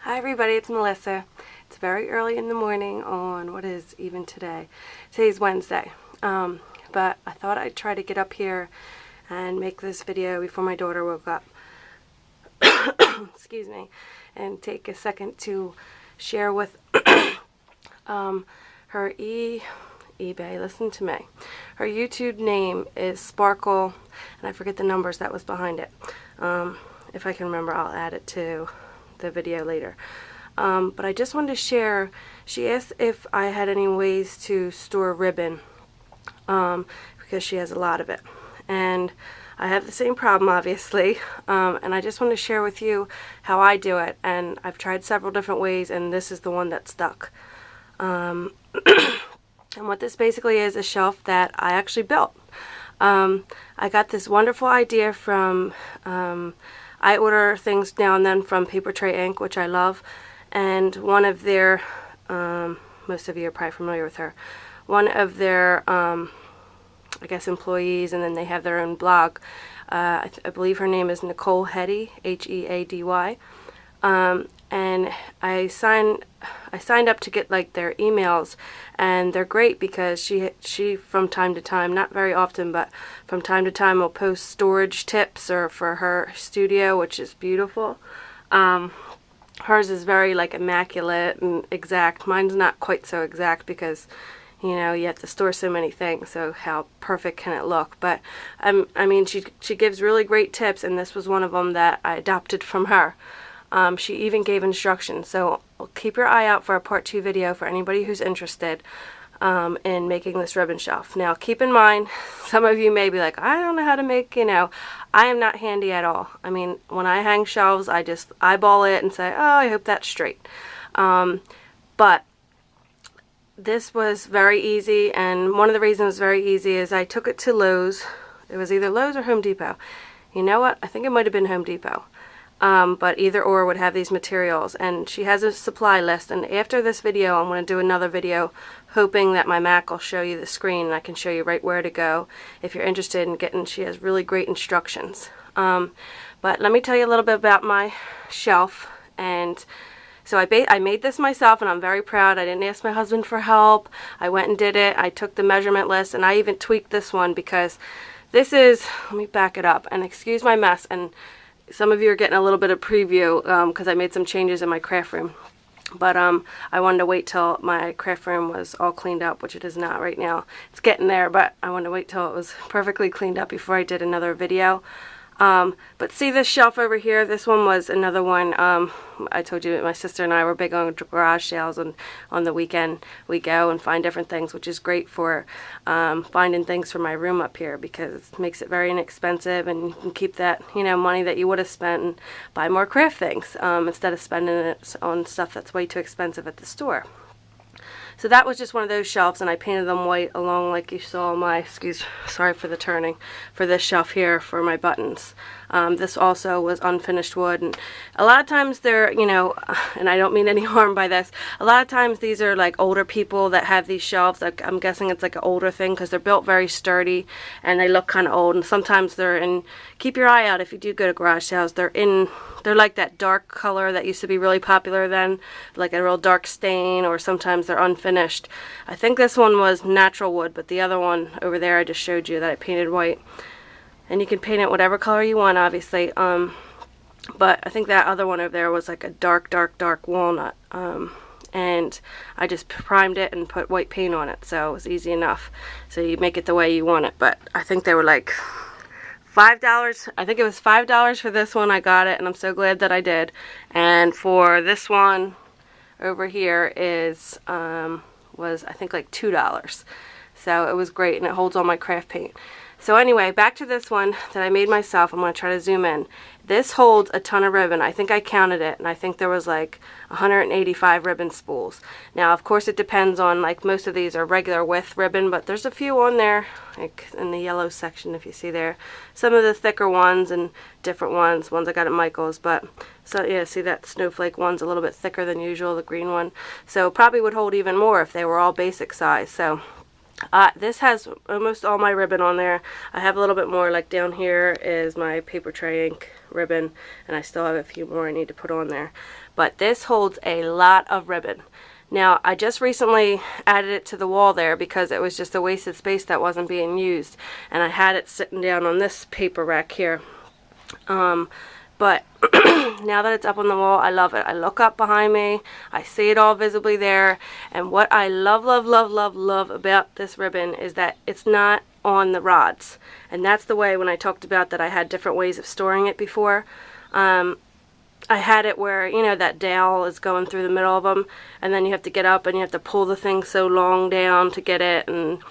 Hi everybody, it's Melissa. It's very early in the morning on, what is even today? Today's Wednesday. But I thought I'd try to get up here and make this video before my daughter woke up. Excuse me. And take a second to share with her eBay, listen to me. Her YouTube name is Sparkle, and I forget the numbers that was behind it. If I can remember, I'll add it to the video later. But I just wanted to share, she asked if I had any ways to store ribbon, because she has a lot of it. And I have the same problem, obviously, and I just want to share with you how I do it. And I've tried several different ways, and this is the one that stuck. And what this basically is a shelf that I actually built. I got this wonderful idea from, I order things now and then from Paper Tray Inc., which I love, and one of their, most of you are probably familiar with her, one of their, I guess, employees, and then they have their own blog. I believe her name is Nicole Heady, Heady, and I signed up to get like their emails, and they're great because she from time to time, not very often, but from time to time will post storage tips or for her studio, which is beautiful. Hers is very like immaculate and exact. Mine's not quite so exact because you know, you have to store so many things, so how perfect can it look? But I mean, she gives really great tips, and this was one of them that I adopted from her. She even gave instructions, so keep your eye out for a part 2 video for anybody who's interested in making this ribbon shelf. Now, keep in mind, some of you may be like, I don't know how to make, you know, I am not handy at all. I mean, when I hang shelves, I just eyeball it and say, oh, I hope that's straight. But this was very easy, and one of the reasons it was very easy is I took it to Lowe's. It was either Lowe's or Home Depot. You know what? I think it might have been Home Depot. But either or would have these materials, and she has a supply list. And after this video, I'm going to do another video hoping that my Mac will show you the screen and I can show you right where to go if you're interested in getting. She has really great instructions. But let me tell you a little bit about my shelf. And so I made this myself, and I'm very proud. I didn't ask my husband for help. I went and did it. I took the measurement list, and I even tweaked this one because this is, let me back it up, and excuse my mess, and some of you are getting a little bit of preview because I made some changes in my craft room. But I wanted to wait till my craft room was all cleaned up, which it is not right now. It's getting there, but I wanted to wait till it was perfectly cleaned up before I did another video. But see this shelf over here? This one was another one. I told you my sister and I were big on garage sales, and on the weekend we go and find different things, which is great for finding things for my room up here because it makes it very inexpensive, and you can keep that, you know, money that you would have spent and buy more craft things instead of spending it on stuff that's way too expensive at the store. So that was just one of those shelves, and I painted them white along like you saw my, sorry for the turning, for this shelf here for my buttons. This also was unfinished wood, and a lot of times they're, you know, and I don't mean any harm by this, a lot of times these are like older people that have these shelves. Like, I'm guessing it's like an older thing because they're built very sturdy and they look kind of old, and sometimes they're in, keep your eye out if you do go to garage sales, they're like that dark color that used to be really popular then, like a real dark stain, or sometimes they're unfinished. I think this one was natural wood, but the other one over there I just showed you that I painted white. And you can paint it whatever color you want, obviously. But I think that other one over there was like a dark walnut. And I just primed it and put white paint on it, so it was easy enough. So you make it the way you want it. But I think they were like $5. I think it was $5 for this one. I got it, and I'm so glad that I did. And for this one over here is was I think like $2. So it was great, and it holds all my craft paint. So anyway, back to this one that I made myself. I'm going to try to zoom in. This holds a ton of ribbon. I think I counted it, and I think there was like 185 ribbon spools. Now, of course, it depends on, like, most of these are regular width ribbon, but there's a few on there, like in the yellow section, if you see there. Some of the thicker ones and different ones I got at Michael's, but, so yeah, see that snowflake one's a little bit thicker than usual, the green one. So probably would hold even more if they were all basic size. So This has almost all my ribbon on there. I have a little bit more, like down here is my paper tray ink ribbon, and I still have a few more I need to put on there. But this holds a lot of ribbon. Now, I just recently added it to the wall there because it was just a wasted space that wasn't being used, and I had it sitting down on this paper rack here. But now that it's up on the wall, I love it. I look up behind me, I see it all visibly there, and what I love about this ribbon is that it's not on the rods. And that's the way, when I talked about that I had different ways of storing it before, I had it where, you know, that dowel is going through the middle of them, and then you have to get up and you have to pull the thing so long down to get it. And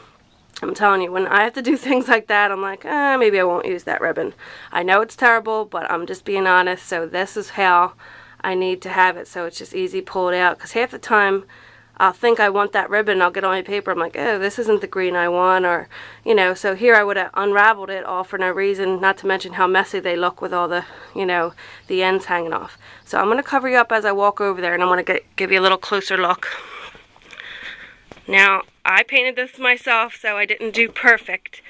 I'm telling you, when I have to do things like that, I'm like, maybe I won't use that ribbon. I know it's terrible, but I'm just being honest. So this is how I need to have it, so it's just easy, pull it out. Because half the time, I'll think I want that ribbon, I'll get on my paper, I'm like, oh, this isn't the green I want, or, you know, so here I would have unraveled it all for no reason, not to mention how messy they look with all the, you know, the ends hanging off. So I'm going to cover you up as I walk over there, and I'm going to give you a little closer look. Now, I painted this myself, so I didn't do perfect,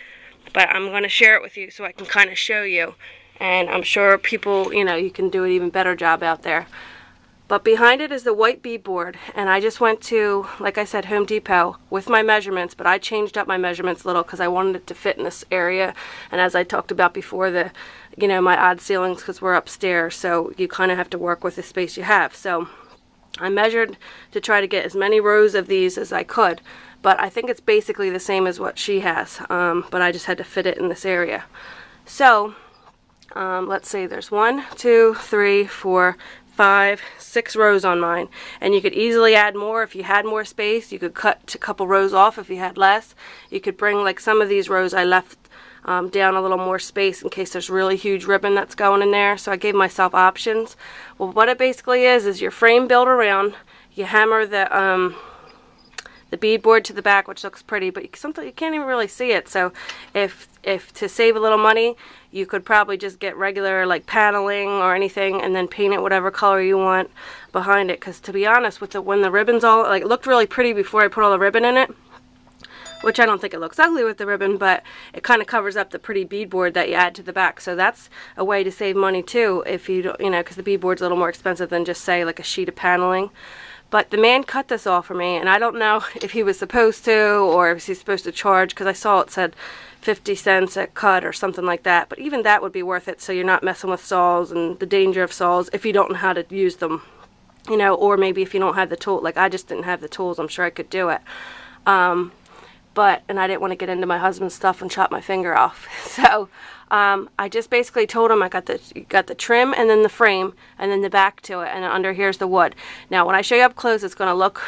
but I'm going to share it with you so I can kind of show you. And I'm sure people, you know, you can do an even better job out there. But behind it is the white beadboard, and I just went to, like I said, Home Depot with my measurements, but I changed up my measurements a little because I wanted it to fit in this area. And as I talked about before, the, you know, my odd ceilings, because we're upstairs, so you kind of have to work with the space you have. So I measured to try to get as many rows of these as I could, but I think it's basically the same as what she has, but I just had to fit it in this area. So let's see, there's 1, 2, 3, 4, 5, 6 rows on mine, and you could easily add more if you had more space. You could cut a couple rows off if you had less. You could bring, like some of these rows I left down a little more space in case there's really huge ribbon that's going in there, so I gave myself options. Well, what it basically is your frame built around, you hammer the beadboard to the back, which looks pretty, but sometimes you can't even really see it. So if to save a little money, you could probably just get regular like paneling or anything, and then paint it whatever color you want behind it. Because to be honest, with when the ribbon's all, like, it looked really pretty before I put all the ribbon in it, which I don't think it looks ugly with the ribbon, but it kind of covers up the pretty beadboard that you add to the back. So that's a way to save money too, if you don't, you know, because the beadboard's a little more expensive than just, say, like a sheet of paneling. But the man cut this all for me, and I don't know if he was supposed to, or if he's supposed to charge, because I saw it said 50 cents a cut or something like that. But even that would be worth it, so you're not messing with saws and the danger of saws if you don't know how to use them, you know, or maybe if you don't have the tool. Like, I just didn't have the tools. I'm sure I could do it. And I didn't want to get into my husband's stuff and chop my finger off. So I just basically told him I got the trim and then the frame and then the back to it, and under here's the wood. Now when I show you up close, it's going to look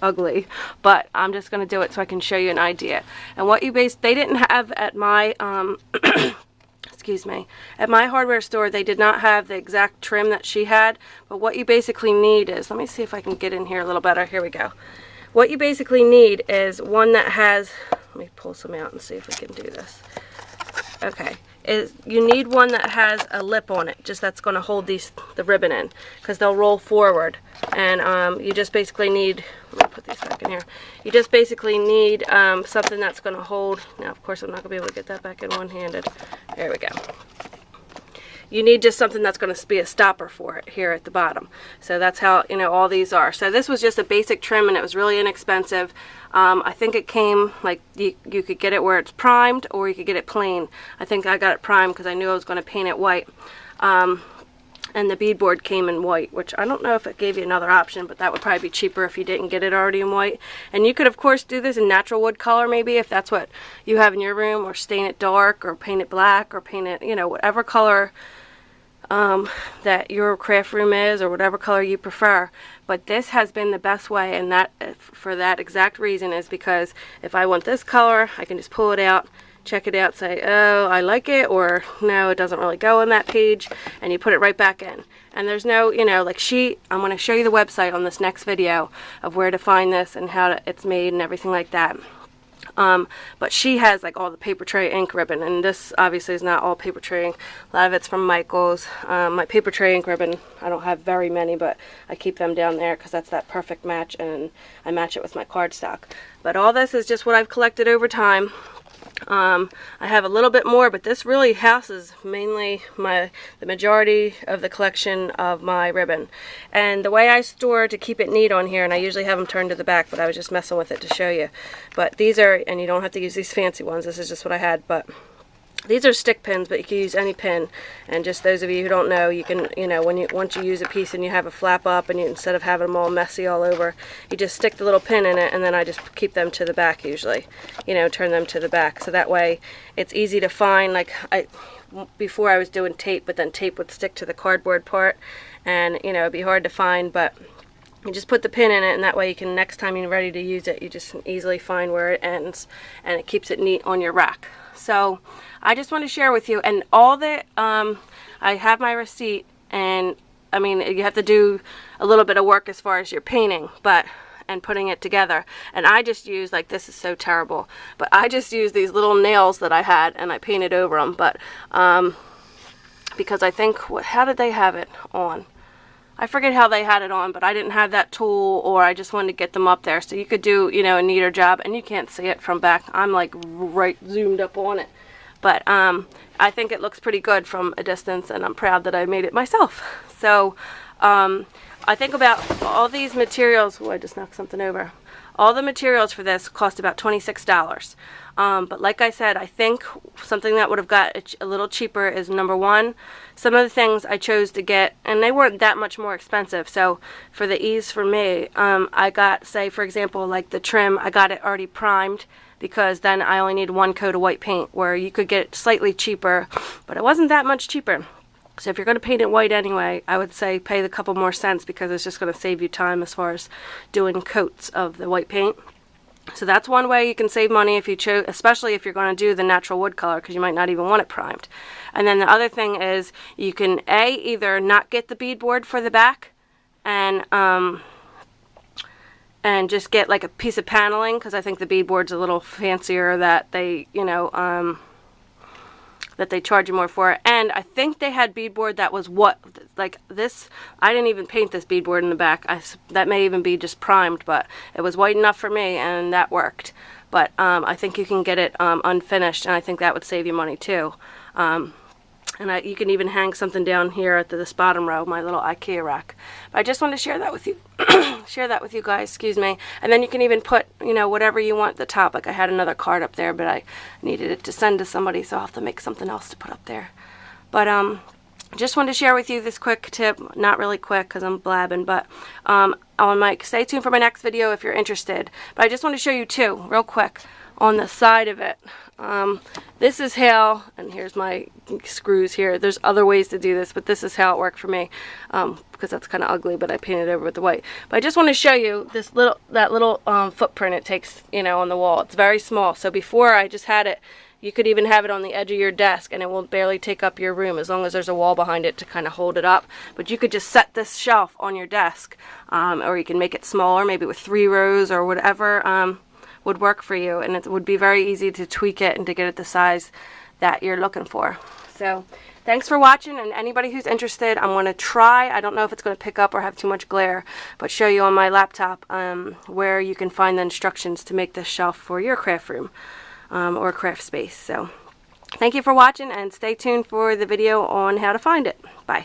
ugly, but I'm just going to do it so I can show you an idea. And what they didn't have at my excuse me, at my hardware store, they did not have the exact trim that she had. But what you basically need is, let me see if I can get in here a little better. Here we go. What you basically need is one that has, let me pull some out and see if we can do this. Okay, you need one that has a lip on it, just that's going to hold the ribbon in, because they'll roll forward. And you just basically need, let me put these back in here. You just basically need something that's going to hold. Now, of course, I'm not going to be able to get that back in one-handed. There we go. You need just something that's going to be a stopper for it here at the bottom. So that's how, you know, all these are. So this was just a basic trim, and it was really inexpensive. I think it came, like, you could get it where it's primed, or you could get it plain. I think I got it primed because I knew I was going to paint it white. And the beadboard came in white, which I don't know if it gave you another option, but that would probably be cheaper if you didn't get it already in white. And you could, of course, do this in natural wood color, maybe, if that's what you have in your room, or stain it dark, or paint it black, or paint it, you know, whatever color that your craft room is, or whatever color you prefer. But this has been the best way, and that for that exact reason is because if I want this color, I can just pull it out, check it out, say, oh, I like it, or no, it doesn't really go on that page, and you put it right back in. And there's no, you know, like I'm going to show you the website on this next video of where to find this and how it's made and everything like that. But she has like all the paper tray ink ribbon, and this obviously is not all paper tray ink. A lot of it's from Michael's. My paper tray ink ribbon, I don't have very many, but I keep them down there because that's that perfect match, and I match it with my cardstock. But all this is just what I've collected over time. I have a little bit more, but this really houses mainly the majority of the collection of my ribbon. And the way I store to keep it neat on here, and I usually have them turned to the back, but I was just messing with it to show you. But these are, and you don't have to use these fancy ones, this is just what I had, but these are stick pins, but you can use any pin. And just those of you who don't know, you can, once you use a piece and you have a flap up, and instead of having them all messy all over, you just stick the little pin in it, and then I just keep them to the back usually. Turn them to the back, so that way it's easy to find. Like before I was doing tape, but then tape would stick to the cardboard part, and it'd be hard to find, but you just put the pin in it, and that way you can, next time you're ready to use it, you just easily find where it ends, and it keeps it neat on your rack. So I just want to share with you, and all the I have my receipt, and I mean, you have to do a little bit of work as far as your painting, and putting it together. And I just use, like, this is so terrible, but I just used these little nails that I had, and I painted over them. But because I think, how did they have it on? I forget how they had it on, but I didn't have that tool, or I just wanted to get them up there. So you could do, a neater job, and you can't see it from back. I'm like right zoomed up on it. But I think it looks pretty good from a distance, and I'm proud that I made it myself. So I think about all these materials. Oh, I just knocked something over. All the materials for this cost about $26. But like I said, I think something that would have got a little cheaper is, number one, some of the things I chose to get, and they weren't that much more expensive. So for the ease for me, I got, say for example, like the trim, I got it already primed, because then I only need one coat of white paint, where you could get it slightly cheaper, but it wasn't that much cheaper. So if you're going to paint it white anyway, I would say pay the couple more cents, because it's just going to save you time as far as doing coats of the white paint. So that's one way you can save money if you choose, especially if you're going to do the natural wood color, because you might not even want it primed. And then the other thing is, you can either not get the beadboard for the back, and just get like a piece of paneling, because I think the beadboard's a little fancier, that they that they charge you more for. And I think they had beadboard that was like this. I didn't even paint this beadboard in the back. That may even be just primed, but it was white enough for me, and that worked. But I think you can get it unfinished, and I think that would save you money too. And you can even hang something down here at this bottom row, my little IKEA rack. But I just want to share that with you, share that with you guys, excuse me. And then you can even put, whatever you want at the top. Like I had another card up there, but I needed it to send to somebody, so I'll have to make something else to put up there. But just wanted to share with you this quick tip. Not really quick, because I'm blabbing, but stay tuned for my next video if you're interested. But I just want to show you two, real quick, on the side of it. This is how, and here's my screws here. There's other ways to do this, but this is how it worked for me, because that's kind of ugly, but I painted it over with the white. But I just want to show you that little footprint it takes, on the wall. It's very small. So before I just had it, you could even have it on the edge of your desk, and it will barely take up your room, as long as there's a wall behind it to kind of hold it up. But you could just set this shelf on your desk, or you can make it smaller, maybe with 3 rows or whatever would work for you, and it would be very easy to tweak it and to get it the size that you're looking for. So thanks for watching, and anybody who's interested, I'm going to try, I don't know if it's going to pick up or have too much glare, but show you on my laptop where you can find the instructions to make this shelf for your craft room or craft space. So thank you for watching, and stay tuned for the video on how to find it. Bye.